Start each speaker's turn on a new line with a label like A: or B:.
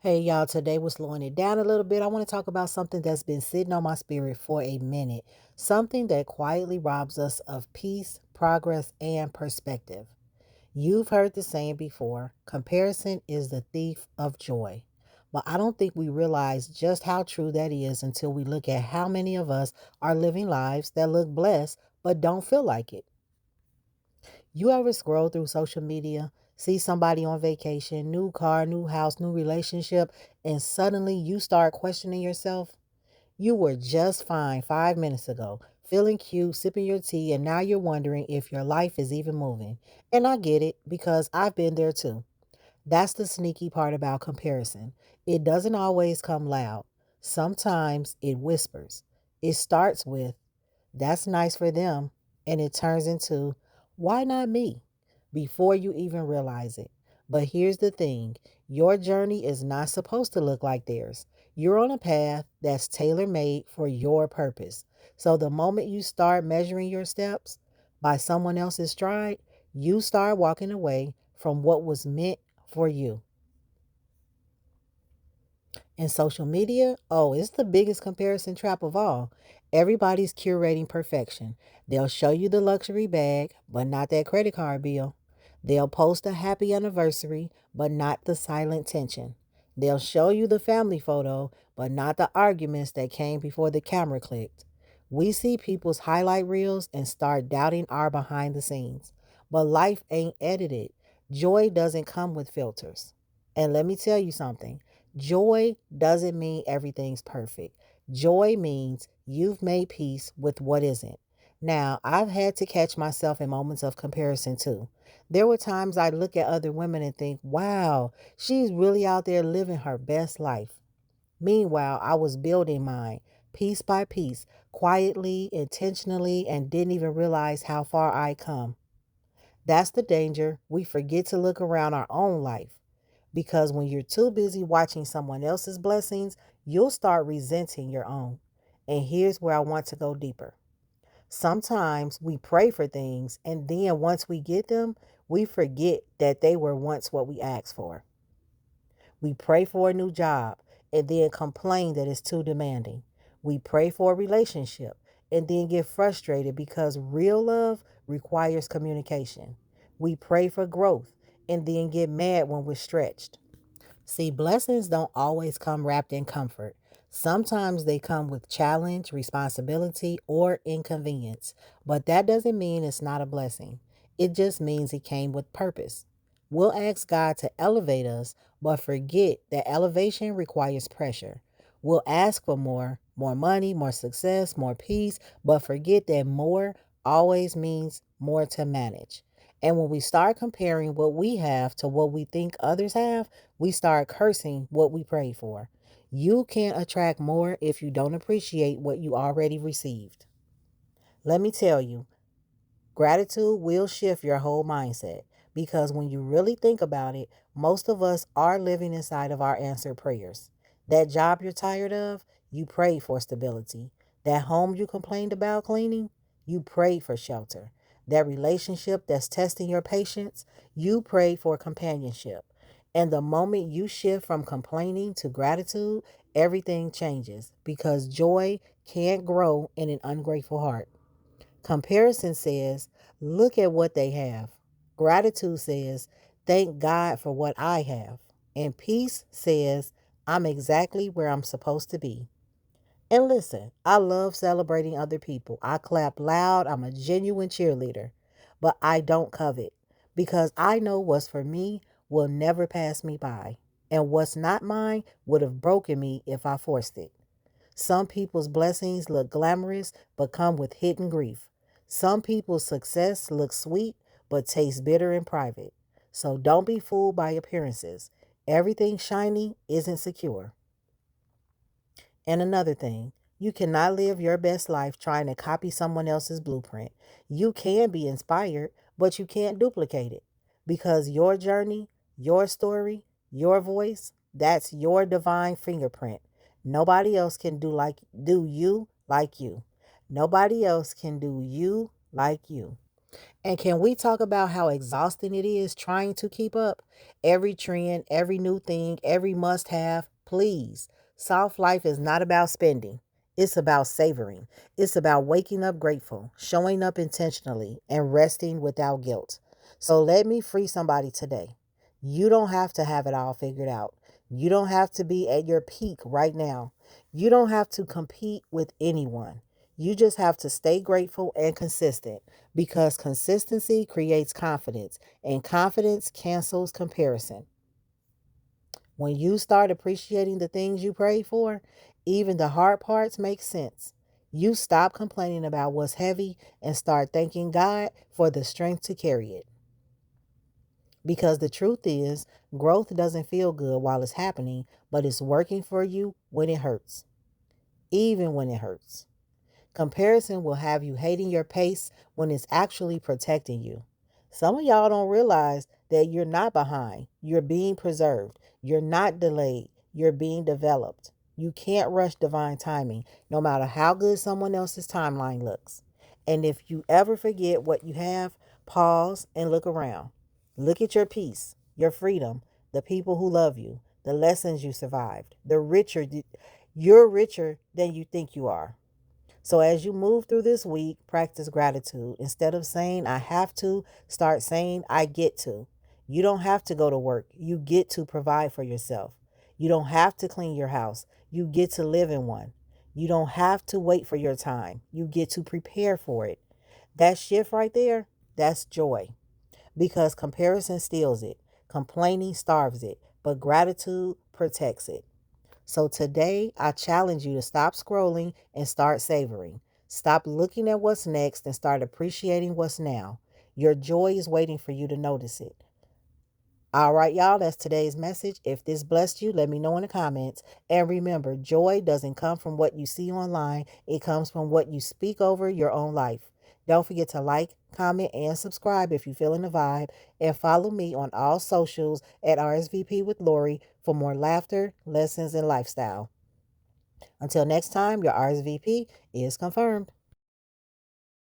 A: Hey y'all, today we're slowing it down a little bit. I want to talk about something that's been sitting on my spirit for a minute. Something that quietly robs us of peace, progress, and perspective. You've heard the saying before, comparison is the thief of joy. But I don't think we realize just how true that is until we look at how many of us are living lives that look blessed but don't feel like it. You ever scroll through social media, see somebody on vacation, new car, new house, new relationship, and suddenly you start questioning yourself? You were just fine 5 minutes ago, feeling cute, sipping your tea, and now you're wondering if your life is even moving. And I get it because I've been there too. That's the sneaky part about comparison. It doesn't always come loud, sometimes it whispers. It starts with, that's nice for them. And it turns into, why not me? Before you even realize it. But here's the thing, your journey is not supposed to look like theirs. You're on a path that's tailor made for your purpose. So the moment you start measuring your steps by someone else's stride, you start walking away from what was meant for you. And social media, oh, it's the biggest comparison trap of all. Everybody's curating perfection. They'll show you the luxury bag, but not that credit card bill. They'll post a happy anniversary, but not the silent tension. They'll show you the family photo, but not the arguments that came before the camera clicked. We see people's highlight reels and start doubting our behind the scenes. But life ain't edited. Joy doesn't come with filters. And let me tell you something. Joy doesn't mean everything's perfect. Joy means you've made peace with what isn't. Now, I've had to catch myself in moments of comparison too. There were times I look at other women and think, wow, she's really out there living her best life. Meanwhile, I was building mine piece by piece, quietly, intentionally, and didn't even realize how far I come. That's the danger. We forget to look around our own life. Because when you're too busy watching someone else's blessings, you'll start resenting your own. And here's where I want to go deeper. Sometimes we pray for things, and then once we get them, we forget that they were once what we asked for. We pray for a new job and then complain that it's too demanding. We pray for a relationship and then get frustrated because real love requires communication. We pray for growth and then get mad when we're stretched. See, blessings don't always come wrapped in comfort. Sometimes they come with challenge, responsibility, or inconvenience. But that doesn't mean it's not a blessing. It just means it came with purpose. We'll ask God to elevate us, but forget that elevation requires pressure. We'll ask for more money, more success, more peace, but forget that more always means more to manage. And when we start comparing what we have to what we think others have, we start cursing what we prayed for. You can't attract more if you don't appreciate what you already received. Let me tell you, gratitude will shift your whole mindset because when you really think about it, most of us are living inside of our answered prayers. That job you're tired of, you prayed for stability. That home you complained about cleaning, you prayed for shelter. That relationship that's testing your patience, you prayed for companionship. And the moment you shift from complaining to gratitude, everything changes because joy can't grow in an ungrateful heart. Comparison says, look at what they have. Gratitude says, thank God for what I have. And peace says, I'm exactly where I'm supposed to be. And listen, I love celebrating other people. I clap loud. I'm a genuine cheerleader. But I don't covet because I know what's for me will never pass me by. And what's not mine would have broken me if I forced it. Some people's blessings look glamorous but come with hidden grief. Some people's success looks sweet but tastes bitter in private. So don't be fooled by appearances. Everything shiny isn't secure. And another thing, you cannot live your best life trying to copy someone else's blueprint. You can be inspired, but you can't duplicate it because your journey, your story, your voice, that's your divine fingerprint. Nobody else can do you like you. Nobody else can do you like you. And can we talk about how exhausting it is trying to keep up? Every trend, every new thing, every must have, please. Soft life is not about spending, it's about savoring. It's about waking up grateful, showing up intentionally, and resting without guilt. So let me free somebody today. You don't have to have it all figured out. You don't have to be at your peak right now. You don't have to compete with anyone. You just have to stay grateful and consistent because consistency creates confidence and confidence cancels comparison. When you start appreciating the things you prayed for, even the hard parts make sense. You stop complaining about what's heavy and start thanking God for the strength to carry it. Because the truth is, growth doesn't feel good while it's happening, but it's working for you when it hurts, even when it hurts. Comparison will have you hating your pace when it's actually protecting you. Some of y'all don't realize that you're not behind. You're being preserved. You're not delayed. You're being developed. You can't rush divine timing, no matter how good someone else's timeline looks. And if you ever forget what you have, pause and look around. Look at your peace, your freedom, the people who love you, the lessons you survived. You're richer than you think you are. So as you move through this week, practice gratitude. Instead of saying I have to, start saying I get to. You don't have to go to work. You get to provide for yourself. You don't have to clean your house. You get to live in one. You don't have to wait for your time. You get to prepare for it. That shift right there, that's joy because comparison steals it, complaining starves it, but gratitude protects it. So today, I challenge you to stop scrolling and start savoring. Stop looking at what's next and start appreciating what's now. Your joy is waiting for you to notice it. All right, y'all, that's today's message. If this blessed you, let me know in the comments. And remember, joy doesn't come from what you see online, it comes from what you speak over your own life. Don't forget to like, comment, and subscribe if you're feeling the vibe. And follow me on all socials at RSVP with Lori for more laughter, lessons, and lifestyle. Until next time, your RSVP is confirmed.